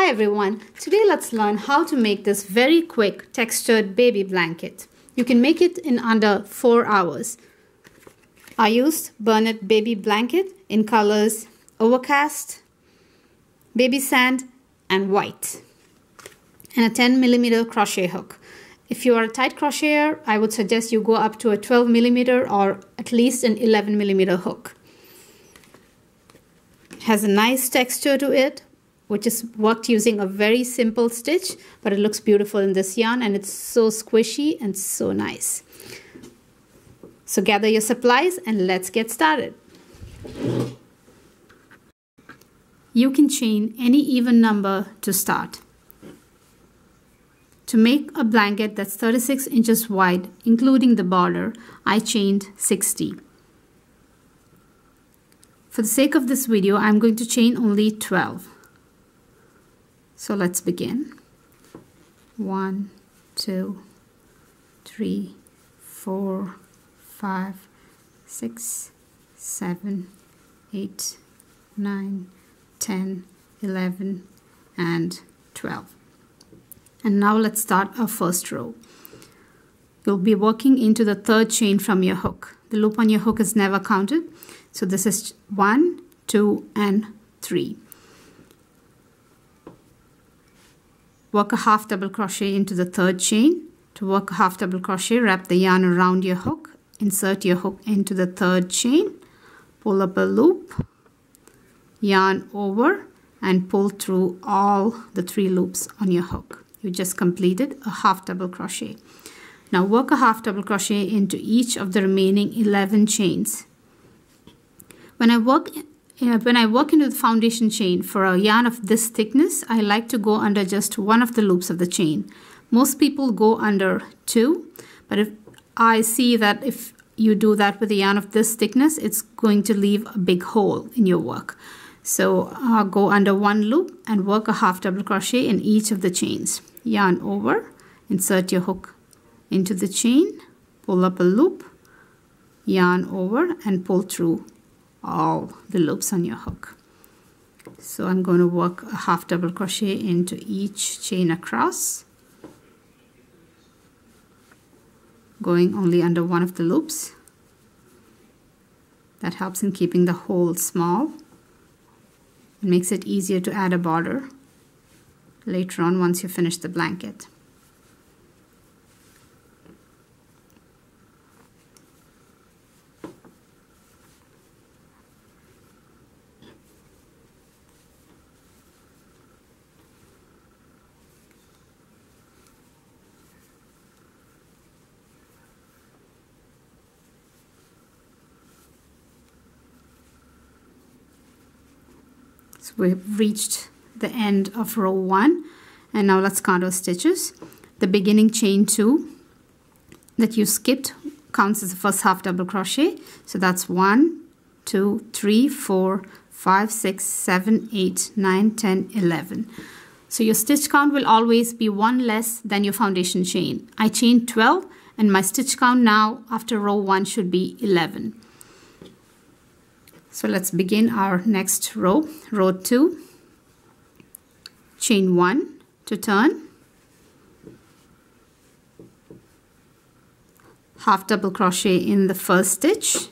Hi everyone, today let's learn how to make this very quick textured baby blanket. You can make it in under 4 hours. I used Bernat Baby Blanket in colors Overcast, Baby Sand and White, and a 10mm crochet hook. If you are a tight crocheter, I would suggest you go up to a 12mm or at least an 11mm hook. It has a nice texture to it, which is worked using a very simple stitch, but it looks beautiful in this yarn and it's so squishy and so nice. So gather your supplies and let's get started. You can chain any even number to start. To make a blanket that's 36 inches wide, including the border, I chained 60. For the sake of this video, I'm going to chain only 12. So let's begin. 1, 2, 3, 4, 5, 6, 7, 8, 9, 10, 11, and 12. And now let's start our first row. You'll be working into the third chain from your hook. The loop on your hook is never counted. So this is 1, 2, and 3. Work a half double crochet into the third chain. To work a half double crochet, wrap the yarn around your hook. Insert your hook into the third chain. Pull up a loop. Yarn over and pull through all the 3 loops on your hook. You just completed a half double crochet. Now work a half double crochet into each of the remaining 11 chains. When I work into the foundation chain for a yarn of this thickness, I like to go under just one of the loops of the chain. Most people go under 2, but if I see that if you do that with a yarn of this thickness, it's going to leave a big hole in your work. So go under 1 loop and work a half double crochet in each of the chains. Yarn over, insert your hook into the chain, pull up a loop, yarn over and pull through all the loops on your hook. So I'm going to work a half double crochet into each chain across, going only under one of the loops. That helps in keeping the hole small. It makes it easier to add a border later on once you finish the blanket. So we've reached the end of row 1 and now let's count our stitches. The beginning chain 2 that you skipped counts as the first half double crochet. So that's 1, 2, 3, 4, 5, 6, 7, 8, 9, 10, 11. So your stitch count will always be 1 less than your foundation chain. I chained 12 and my stitch count now after row 1 should be 11. So let's begin our next row. Row 2, chain 1 to turn, half double crochet in the first stitch,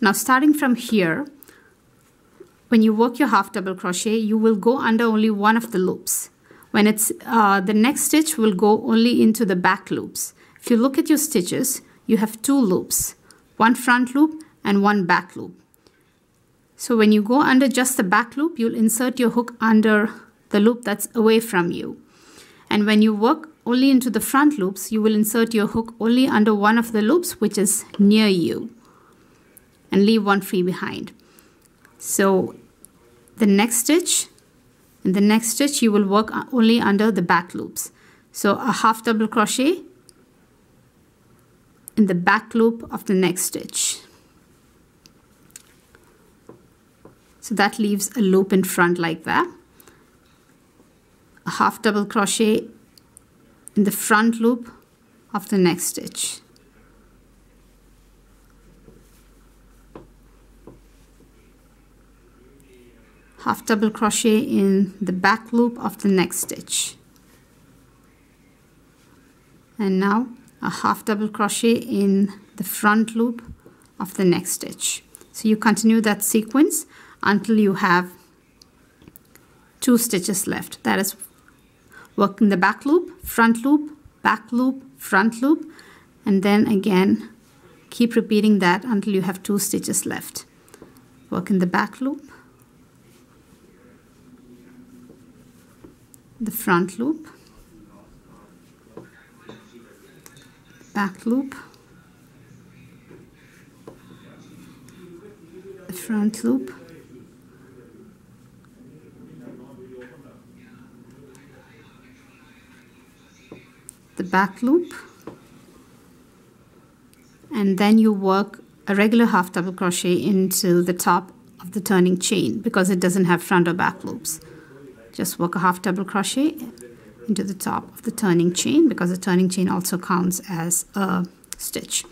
now starting from here, when you work your half double crochet, you will go under only one of the loops. When it's the next stitch will go only into the back loops. If you look at your stitches, you have 2 loops, one front loop and one back loop. So when you go under just the back loop, you'll insert your hook under the loop that's away from you. And when you work only into the front loops, you will insert your hook only under one of the loops which is near you and leave one free behind. So the next stitch, in the next stitch you will work only under the back loops. So a half double crochet in the back loop of the next stitch. So that leaves a loop in front like that. A half double crochet in the front loop of the next stitch. half double crochet in the back loop of the next stitch, and now a half double crochet in the front loop of the next stitch. So you continue that sequence until you have 2 stitches left. That is working the back loop, front loop, back loop, front loop, and then again keep repeating that until you have 2 stitches left. Work in the back loop, the front loop, back loop, the front loop, the back loop, and then you work a regular half double crochet into the top of the turning chain because it doesn't have front or back loops. Just work a half double crochet into the top of the turning chain because the turning chain also counts as a stitch.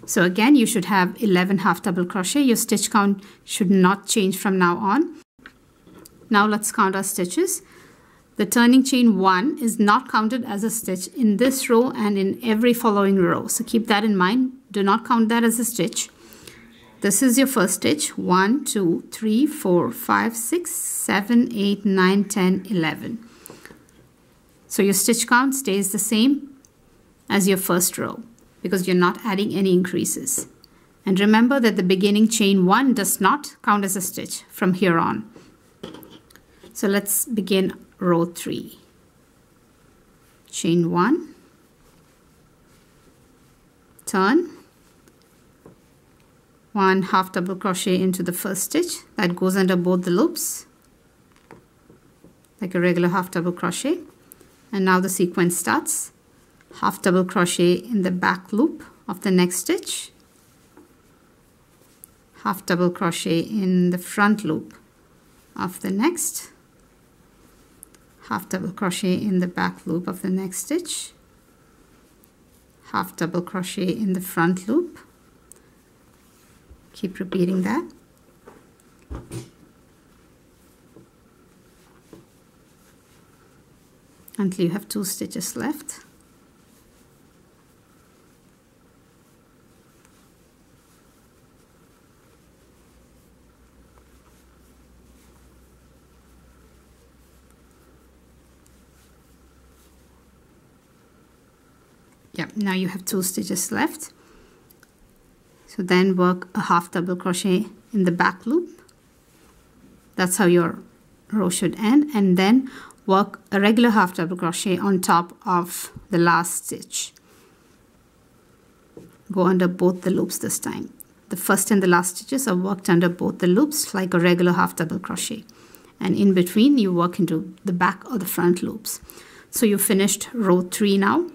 So again, you should have 11 half double crochet. Your stitch count should not change from now on. Now let's count our stitches. The turning chain 1 is not counted as a stitch in this row and in every following row. So keep that in mind. Do not count that as a stitch. This is your first stitch. 1, 2, 3, 4, 5, 6, 7, 8, 9, 10, 11. So your stitch count stays the same as your first row because you're not adding any increases. And remember that the beginning chain 1 does not count as a stitch from here on. So let's begin row 3. Chain 1, turn, 1 half double crochet into the first stitch that goes under both the loops like a regular half double crochet, and now the sequence starts. Half double crochet in the back loop of the next stitch, half double crochet in the front loop of the next, half double crochet in the back loop of the next stitch, half double crochet in the front loop. Keep repeating that. Until you have 2 stitches left. Yep, now you have 2 stitches left. So then work a half double crochet in the back loop. That's how your row should end, and then work a regular half double crochet on top of the last stitch. Go under both the loops this time. The first and the last stitches are worked under both the loops like a regular half double crochet, and in between you work into the back or the front loops. So you finished row 3 now.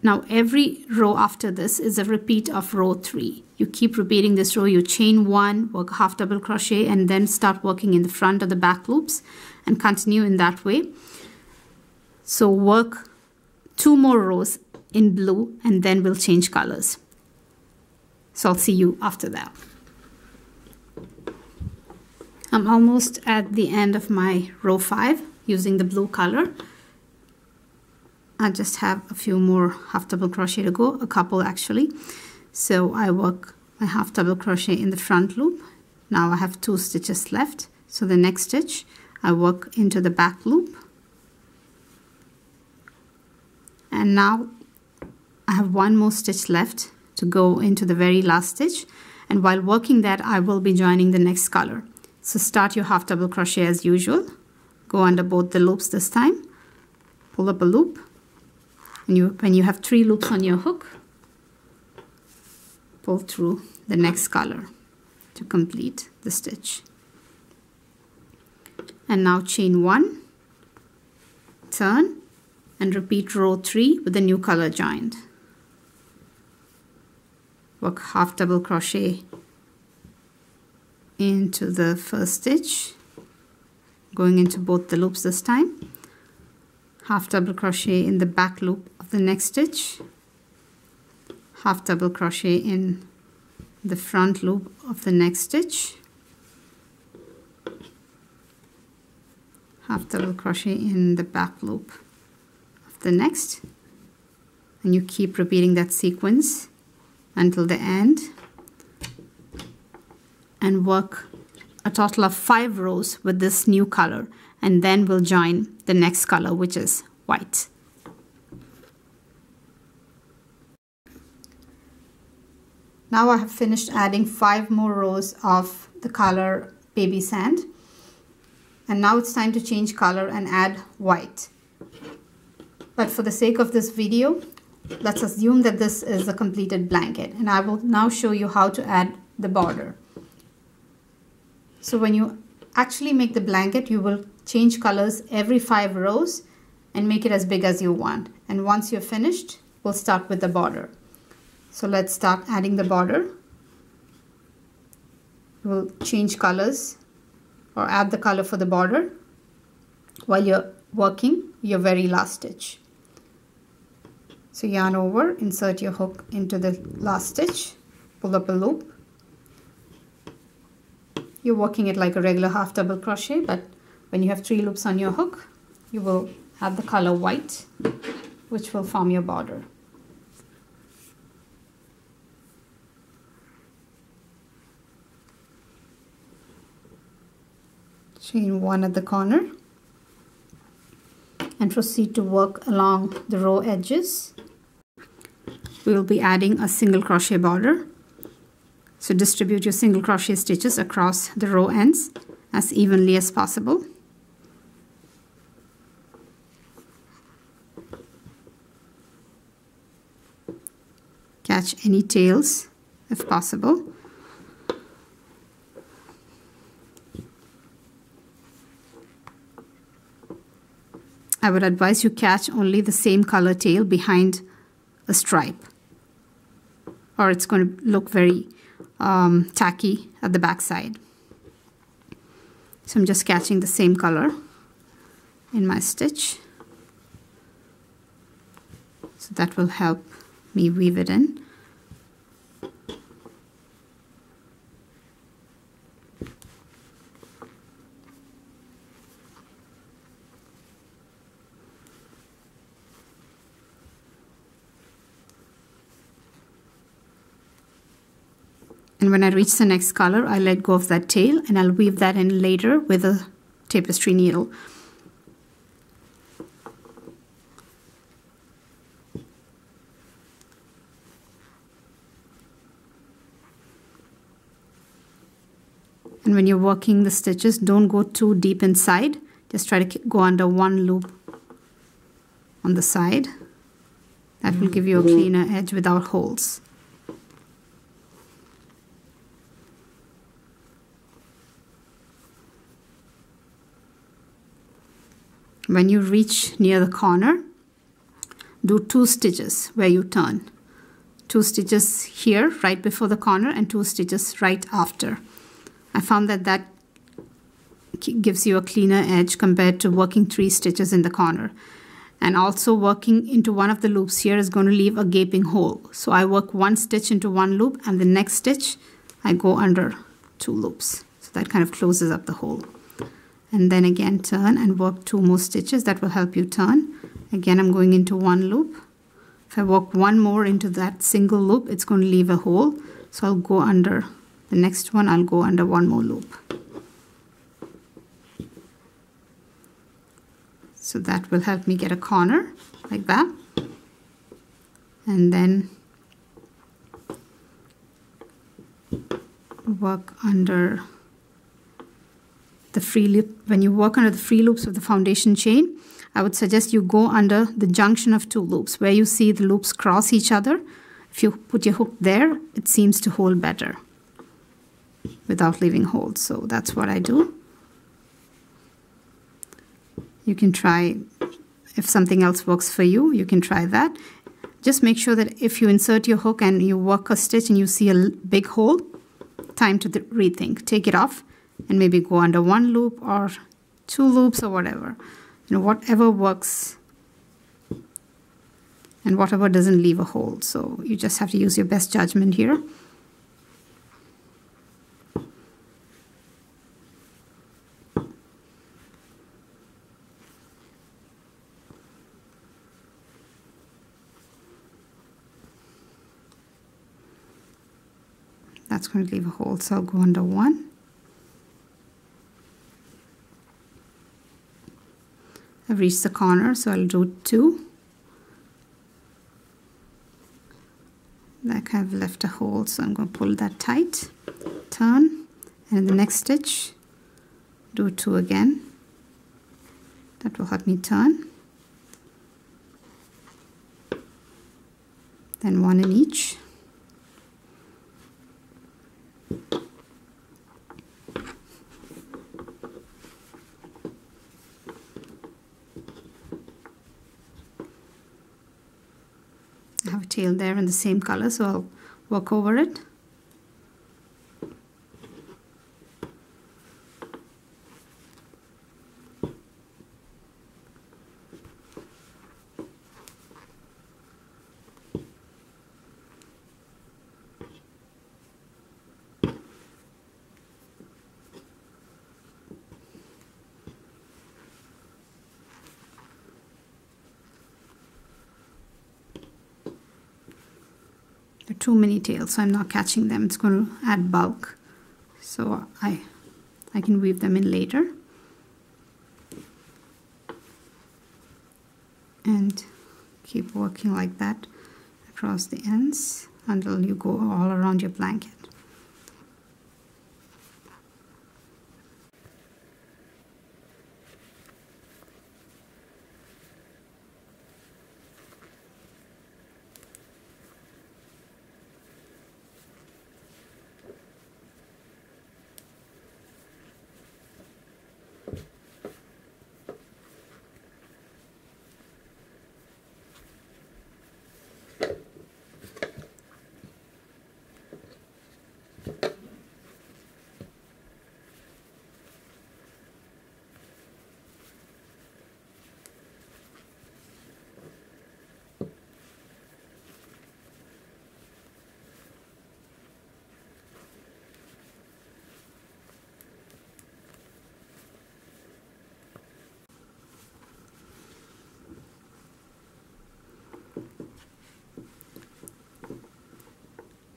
Now every row after this is a repeat of row 3. You keep repeating this row. You chain 1, work half double crochet, and then start working in the front or the back loops and continue in that way. So work 2 more rows in blue and then we'll change colors. So I'll see you after that. I'm almost at the end of my row 5 using the blue color. I just have a few more half double crochet to go, a couple actually. So I work my half double crochet in the front loop. Now I have 2 stitches left. So the next stitch I work into the back loop. And now I have 1 more stitch left to go into the very last stitch. And while working that, I will be joining the next color. So start your half double crochet as usual. Go under both the loops this time. Pull up a loop. And when you have 3 loops on your hook, pull through the next color to complete the stitch. And now chain 1, turn, and repeat row 3 with the new color joined. Work half double crochet into the first stitch, going into both the loops this time. Half double crochet in the back loop of the next stitch, half double crochet in the front loop of the next stitch, half double crochet in the back loop of the next, and you keep repeating that sequence until the end, and work a total of 5 rows with this new color, and then we'll join the next color, which is white. Now I have finished adding 5 more rows of the color baby sand, and now it's time to change color and add white. But for the sake of this video, let's assume that this is a completed blanket, and I will now show you how to add the border. So when you actually make the blanket, you will change colors every 5 rows and make it as big as you want. And once you're finished, we'll start with the border. So let's start adding the border. We'll change colors or add the color for the border while you're working your very last stitch. So yarn over, insert your hook into the last stitch, pull up a loop. You're working it like a regular half double crochet, but when you have 3 loops on your hook, you will add the color white, which will form your border. Chain 1 at the corner and proceed to work along the row edges. We will be adding a single crochet border. So distribute your single crochet stitches across the row ends as evenly as possible. Catch any tails if possible. I would advise you catch only the same color tail behind a stripe, or it's going to look very tacky at the back side. So I'm just catching the same color in my stitch. So that will help me weave it in. And when I reach the next color, I let go of that tail and I'll weave that in later with a tapestry needle. And when you're working the stitches, don't go too deep inside. Just try to go under 1 loop on the side. That will give you a cleaner edge without holes. When you reach near the corner, do 2 stitches where you turn. 2 stitches here right before the corner and 2 stitches right after. I found that that gives you a cleaner edge compared to working 3 stitches in the corner. And also working into one of the loops here is going to leave a gaping hole. So I work 1 stitch into 1 loop, and the next stitch I go under 2 loops. So that kind of closes up the hole. And then again turn and work 2 more stitches. That will help you turn. Again, I'm going into 1 loop. If I work 1 more into that single loop, it's going to leave a hole. So I'll go under the next one. I'll go under 1 more loop. So that will help me get a corner like that. And then work under the free loop. When you work under the free loops of the foundation chain, I would suggest you go under the junction of 2 loops where you see the loops cross each other. If you put your hook there, it seems to hold better without leaving holes. So that's what I do. You can try, if something else works for you, you can try that. Just make sure that if you insert your hook and you work a stitch and you see a big hole, time to rethink. Take it off and maybe go under 1 loop or 2 loops or whatever. You know, whatever works and whatever doesn't leave a hole. So you just have to use your best judgment here. That's going to leave a hole, so I'll go under 1. I've reached the corner, so I'll do 2. Like I've left a hole, so I'm going to pull that tight, turn, and in the next stitch do 2 again. That will help me turn. Then 1 in each. I have a tail there in the same color, so I'll work over it. There are too many tails, so I'm not catching them. It's going to add bulk, so I can weave them in later. And keep working like that across the ends until you go all around your blanket.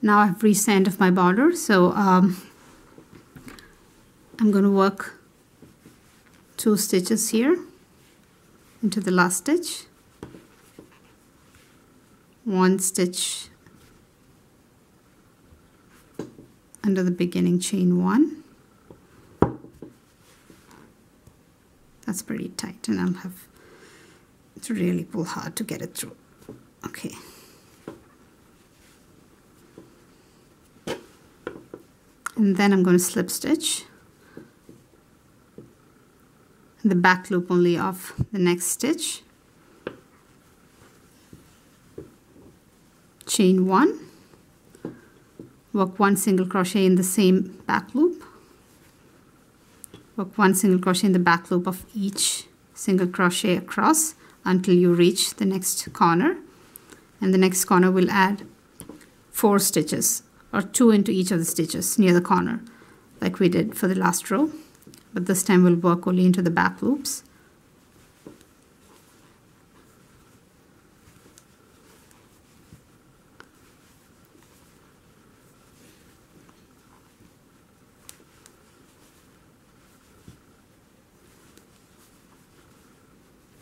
Now I've reached the end of my border, so I'm going to work 2 stitches here into the last stitch, 1 stitch under the beginning chain 1. That's pretty tight, and I'll have to really pull hard to get it through. Okay. And then I'm going to slip stitch the back loop only of the next stitch, chain 1, work 1 single crochet in the same back loop, work 1 single crochet in the back loop of each single crochet across until you reach the next corner, and the next corner will add 4 stitches, or 2 into each of the stitches near the corner, like we did for the last row, but this time we'll work only into the back loops.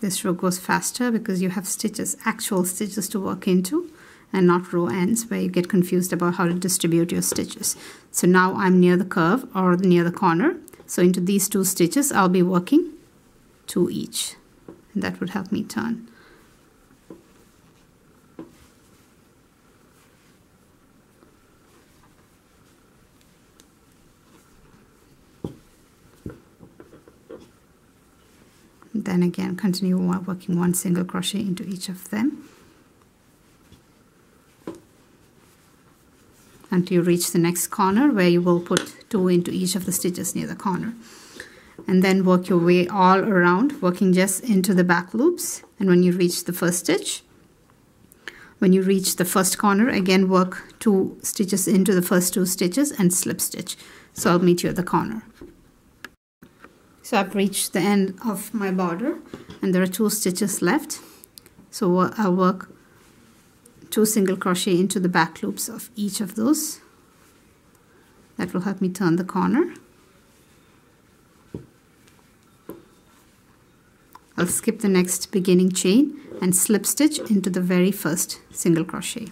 This row goes faster because you have stitches, actual stitches to work into, and not row ends where you get confused about how to distribute your stitches. So now I'm near the curve or near the corner. So into these 2 stitches, I'll be working 2 each. And that would help me turn. And then again, continue working 1 single crochet into each of them until you reach the next corner, where you will put 2 into each of the stitches near the corner, and then work your way all around, working just into the back loops. And when you reach the first stitch, when you reach the first corner, again work 2 stitches into the first 2 stitches and slip stitch. So I'll meet you at the corner. So I've reached the end of my border and there are 2 stitches left, so I'll work 2 single crochet into the back loops of each of those That will help me turn the corner. I'll skip the next beginning chain and slip stitch into the very first single crochet.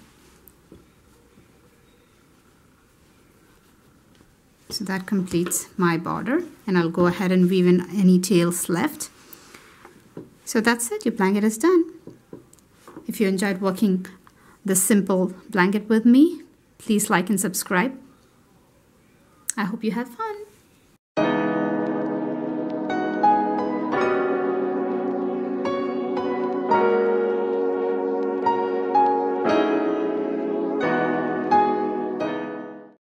So that completes my border, and I'll go ahead and weave in any tails left. So that's it, your blanket is done. If you enjoyed working this simple blanket with me, please like and subscribe. I hope you had fun.